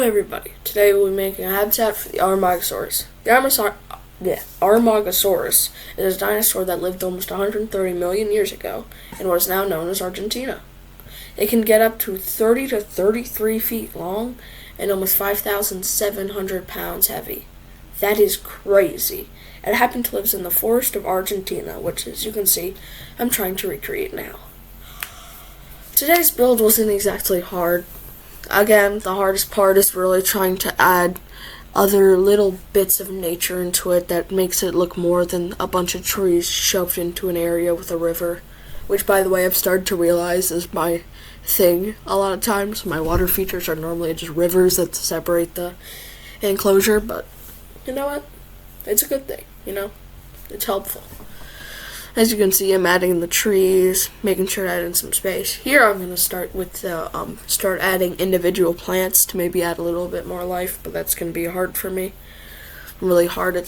everybody, today we'll be making a habitat for the Amargasaurus. The Amargasaurus is a dinosaur that lived almost 130 million years ago in what is now known as Argentina. It can get up to 30 to 33 feet long and almost 5,700 pounds heavy. That is crazy. It happened to live in the forest of Argentina, which, as you can see, I'm trying to recreate now. Today's build wasn't exactly hard. Again, the hardest part is really trying to add other little bits of nature into it that makes it look more than a bunch of trees shoved into an area with a river, which, by the way, I've started to realize is my thing a lot of times. My water features are normally just rivers that separate the enclosure, but you know what? It's a good thing, It's helpful. As you can see, I'm adding the trees, making sure to add in some space. Here I'm going to start with start adding individual plants to maybe add a little bit more life, but that's going to be hard for me. I'm really hard at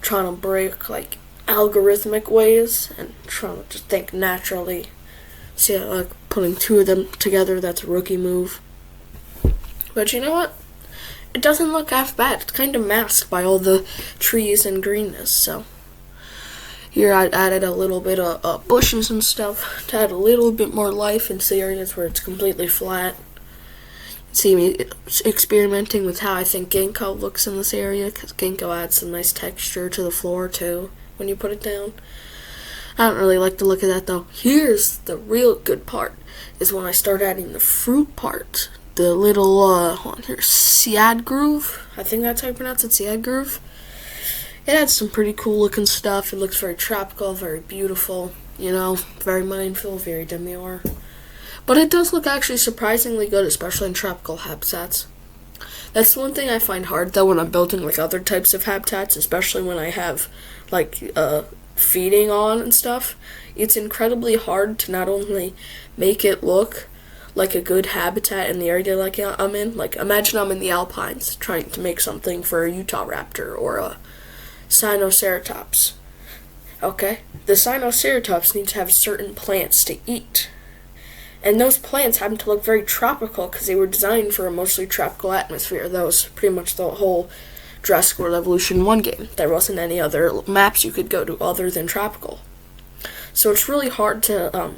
trying to break algorithmic ways and trying to just think naturally. See, putting two of them together, that's a rookie move. But you know what? It doesn't look half bad. It's kind of masked by all the trees and greenness, so. Here I added a little bit of bushes and stuff to add a little bit more life into the areas where it's completely flat. See me experimenting with how I think ginkgo looks in this area, because ginkgo adds some nice texture to the floor too when you put it down. I don't really like the look of that though. Here's the real good part, is when I start adding the fruit part. The little, on here, Seed Groove. I think that's how you pronounce it, Seed Groove. It adds some pretty cool looking stuff. It looks very tropical, very beautiful, very mindful, very demure. But it does look actually surprisingly good, especially in tropical habitats. That's one thing I find hard though when I'm building other types of habitats, especially when I have feeding on and stuff. It's incredibly hard to not only make it look like a good habitat in the area I'm in. Imagine I'm in the Alpines trying to make something for a Utah raptor or a Sinoceratops. Okay? The Sinoceratops need to have certain plants to eat. And those plants happen to look very tropical because they were designed for a mostly tropical atmosphere. That was pretty much the whole Jurassic World Evolution 1 game. There wasn't any other maps you could go to other than tropical. So it's really hard to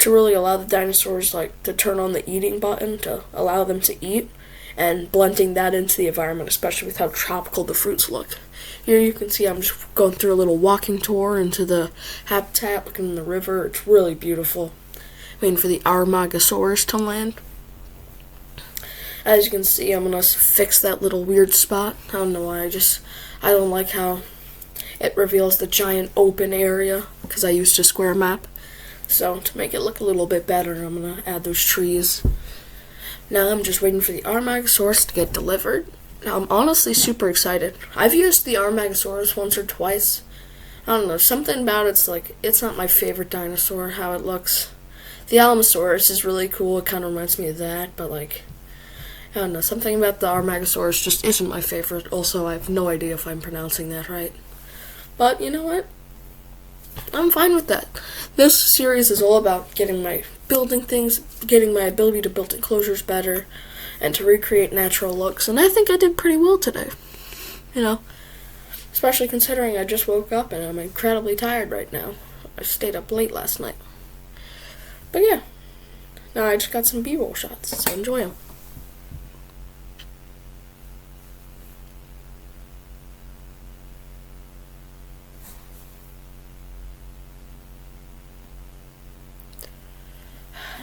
really allow the dinosaurs to turn on the eating button to allow them to eat, and blending that into the environment, especially with how tropical the fruits look. Here you can see I'm just going through a little walking tour into the habitat, looking in the river. It's really beautiful. Waiting for the Amargasaurus to land. As you can see, I'm going to fix that little weird spot. I don't know why, I don't like how it reveals the giant open area, because I used a square map. So to make it look a little bit better, I'm going to add those trees. Now I'm just waiting for the Amargasaurus to get delivered. Now I'm honestly super excited. I've used the Amargasaurus once or twice. I don't know, something about it's not my favorite dinosaur, how it looks. The Alamosaurus is really cool, it kind of reminds me of that, but I don't know, something about the Amargasaurus just isn't my favorite. Also, I have no idea if I'm pronouncing that right. But you know what? I'm fine with that. This series is all about getting my building things, getting my ability to build enclosures better, and to recreate natural looks, and I think I did pretty well today. Especially considering I just woke up and I'm incredibly tired right now. I stayed up late last night. But yeah, now I just got some B-roll shots, so enjoy them.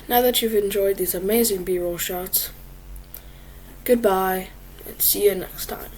Now that you've enjoyed these amazing B-roll shots, goodbye, and see you next time.